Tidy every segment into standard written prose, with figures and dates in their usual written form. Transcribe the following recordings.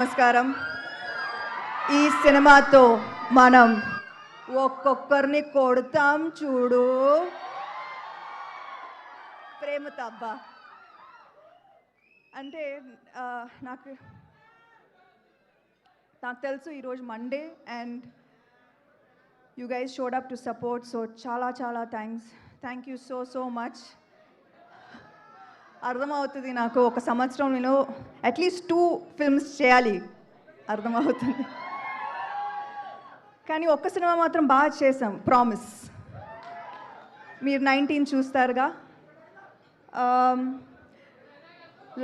నమస్కారం. ఈ సినిమాతో మనం ఒక్కొక్కరిని కొడతాం చూడు ప్రేమతో. అబ్బా అంటే నాకు తెలుసు ఈరోజు Monday and you guys showed up to support. So చాలా చాలా థ్యాంక్ యూ సో మచ్. అర్థమవుతుంది నాకు ఒక సంవత్సరంలో అట్లీస్ట్ 2 ఫిల్మ్స్ చేయాలి అర్థమవుతుంది. కానీ ఒక్క సినిమా మాత్రం బాగా చేసాం, ప్రామిస్. మీరు 19 చూస్తారుగా.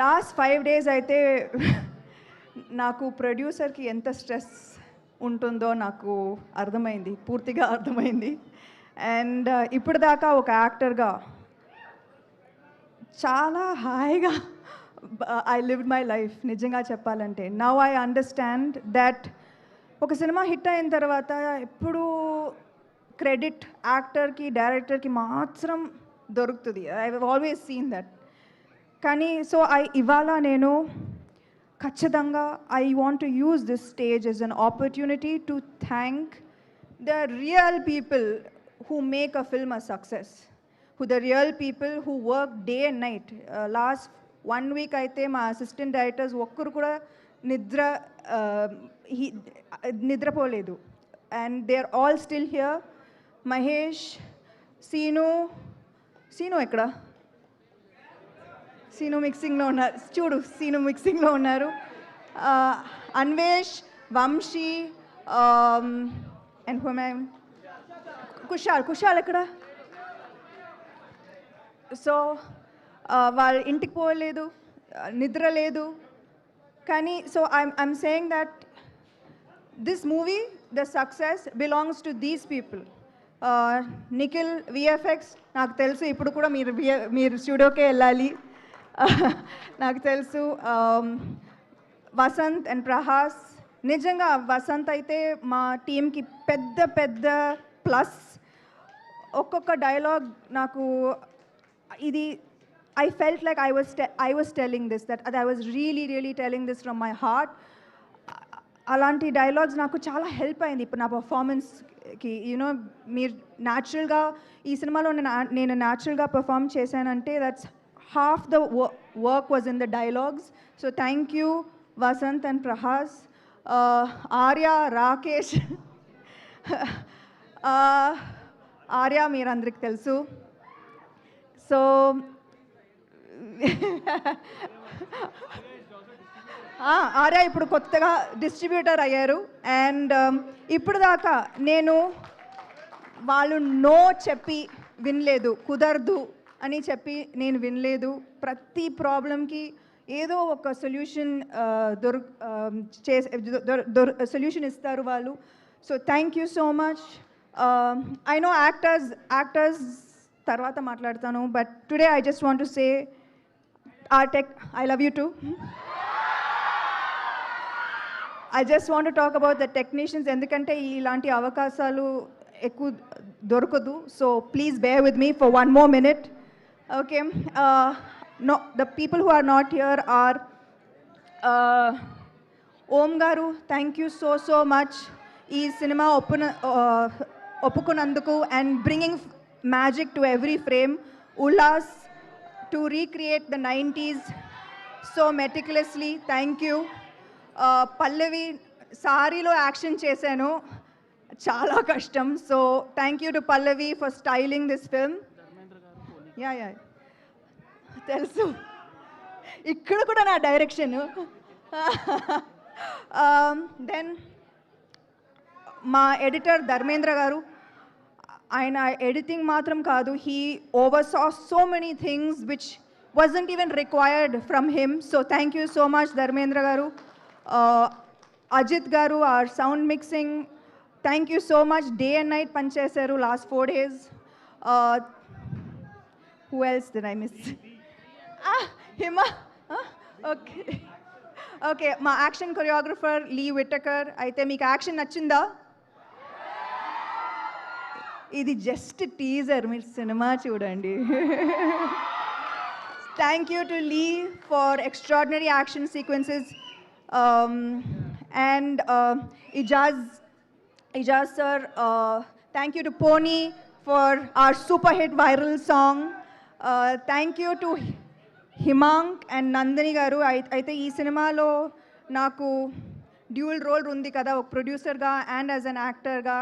లాస్ట్ 5 days అయితే నాకు ప్రొడ్యూసర్కి ఎంత స్ట్రెస్ ఉంటుందో నాకు అర్థమైంది, పూర్తిగా అర్థమైంది. అండ్ ఇప్పటిదాకా ఒక యాక్టర్గా చాలా హాయిగా ఐ లివ్డ్ మై లైఫ్. నిజంగా చెప్పాలంటే నౌ ఐ అండర్స్టాండ్ దట్ ఒక సినిమా హిట్ అయిన తర్వాత ఎప్పుడు క్రెడిట్ యాక్టర్కి డైరెక్టర్కి మాత్రం దొరుకుతుంది. I have always seen that. కానీ సో ఇవాళ నేను ఖచ్చితంగా I want to use this stage as an opportunity to thank the real people who make a film a success, the real people who work day and night. Last 1 week aithe ma assistant directors okkaru kuda nidra poledu and they are all still here. Mahesh, Seenu ekkada? Seenu mixing lo unnaru chudu, Seenu mixing lo unnaru. Anvesh, Vamshi, and who am I? Kushal ఎక్కడ? So వాళ్ళ ఇంటికి పోలేదు, నిద్ర లేదు. కానీ so I'm saying that this movie the success belongs to these people. Nikhil VFX నాకు తెలుసు, ఇప్పుడు కూడా మీరు స్టూడియోకే వెళ్ళాలి. నాకు తెలుసు. వసంత్ అండ్ ప్రహాస్, నిజంగా వసంత్ అయితే మా టీంకి పెద్ద ప్లస్. ఒక్కొక్క డైలాగ్ నాకు ఇది I felt like I was telling this, that I was really telling this from my heart. అలాంటి డైలాగ్స్ నాకు చాలా హెల్ప్ అయింది ఇప్పుడు నా పర్ఫార్మెన్స్కి. యూనో మీరు న్యాచురల్గా ఈ సినిమాలో నేను న్యాచురల్గా పర్ఫామ్ చేశానంటే that's half the work was in the dialogues. So thank you Vasanth and Prahas. Arya, Rakesh. Arya మీరందరికి తెలుసు. సో ఆర్య ఇప్పుడు కొత్తగా డిస్ట్రిబ్యూటర్ అయ్యారు. అండ్ ఇప్పుడు దాకా నేను వాళ్ళు నో చెప్పి వినలేదు, కుదరదు అని చెప్పి నేను వినలేదు. ప్రతి ప్రాబ్లంకి ఏదో ఒక సొల్యూషన్ సొల్యూషన్ ఇస్తారు వాళ్ళు. So thank you so much. I know actors తర్వాత మాట్లాడతాను, but today I just want to say I love you too. I just want to talk about the technicians, ఎందుకంటే ఇలాంటి అవకాశాలు ఎక్కువ దొరకదు. So please bear with me for 1 more minute. Okay. No, the people who are not here are Om garu, thank you so much. ఈ cinema ఒప్పుకున్నందుకు and bringing magic to every frame. Ullas to recreate the 90s so meticulously, thank you. Pallavi, సారీలో action చేశాను, చాలా కష్టం. So thank you to Pallavi for styling this film. Yeah తెలుసు, ఇక్కడ కూడా నా డైరెక్షన్. దెన్ మా ఎడిటర్ ధర్మేంద్ర గారు, ఆయన ఎడిటింగ్ మాత్రం కాదు, he oversaw so many things which wasn't even required from him. So thank you so much Dharmendra గారు. అజిత్ గారు, our sound mixing, thank you so much. Day and night పనిచేశారు last 4 days. Who else did I miss? Hima. Okay, మా action choreographer లీ Whittaker. అయితే మీకు action నచ్చిందా? ఇది just teaser, మీరు cinema చూడండి. Thank you to Lee for extraordinary action sequences. And Ijaz sir, thank you to Pony for our super hit viral song. Thank you to Himank and Nandini గారు. అయితే ఈ సినిమాలో నాకు డ్యూయల్ రోల్ ఉంది కదా, ఒక ప్రొడ్యూసర్గా అండ్ యాజ్ అన్ యాక్టర్గా.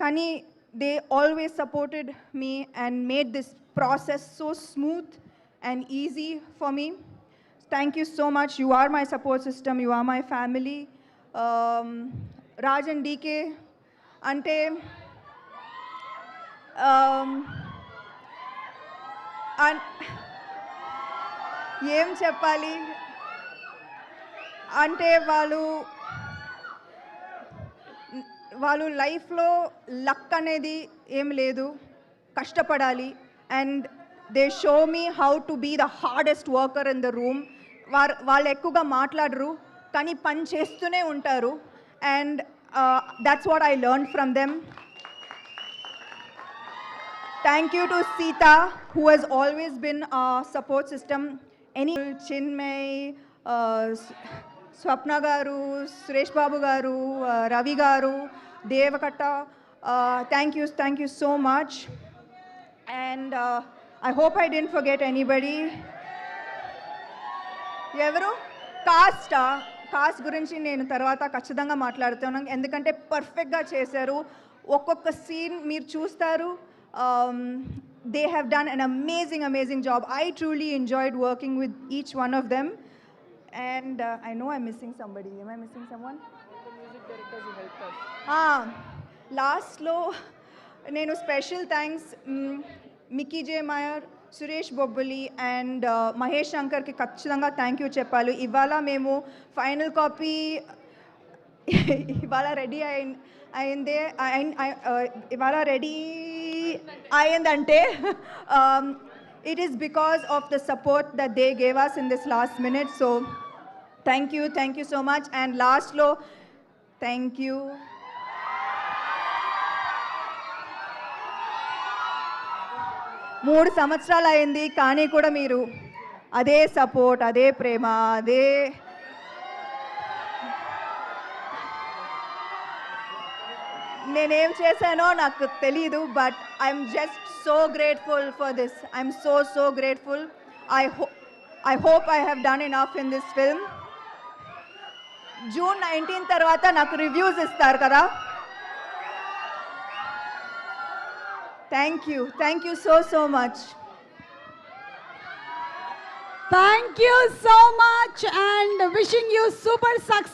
కానీ they always supported me and made this process so smooth and easy for me. Thank you so much. You are my support system, you are my family. Raj and DK అంటే ఏం చెప్పాలి అంటే వాళ్ళు లైఫ్లో luck అనేది ఏం లేదు, కష్టపడాలి. And they show me how to be the hardest worker in the room. వాళ్ళు ఎక్కువగా మాట్లాడరు కానీ పని చేస్తూనే ఉంటారు. And that's what I learn from them. Thank you to Sita, who has always been our support system. Any Chinmay, Swapna garu, Suresh Babu garu, Ravi garu, Devakatta, thank you so much. And I hope I didn't forget anybody. ఎవరు cost గురించి నేను తర్వాత ఖచ్చితంగా మాట్లాడుతున్నాను, ఎందుకంటే పర్ఫెక్ట్గా చేశారు. ఒక్కొక్క సీన్ మీరు చూస్తారు. They have done an amazing job. I truly enjoyed working with each one of them. And I know I'm missing somebody. Am I missing someone? The music directors who helped us. Last lo nenu special thanks Mickey J Meyer, Suresh Bobbali and Mahesh Shankar ki ఖచ్చితంగా thank you చెప్పాలి. ఇవాళ మేము final copy ఇవాళ ready అయిందే ఇవాళ ready అయిందంటే it is because of the support that they gave us in this last minute. So thank you so much. And last lo thank you 3 సంవత్సరాలు అయింది కానీ కూడా మీరు అదే సపోర్ట్, అదే ప్రేమ, అదే నేనేం చేశానో నాకు తెలీదు. But I'm just so grateful for this. I'm so grateful. I hope I have done enough in this film. June 19 తర్వాత నాకు రివ్యూస్ ఇస్తారు కదా. Thank you so much. Thank you so much and wishing you super success.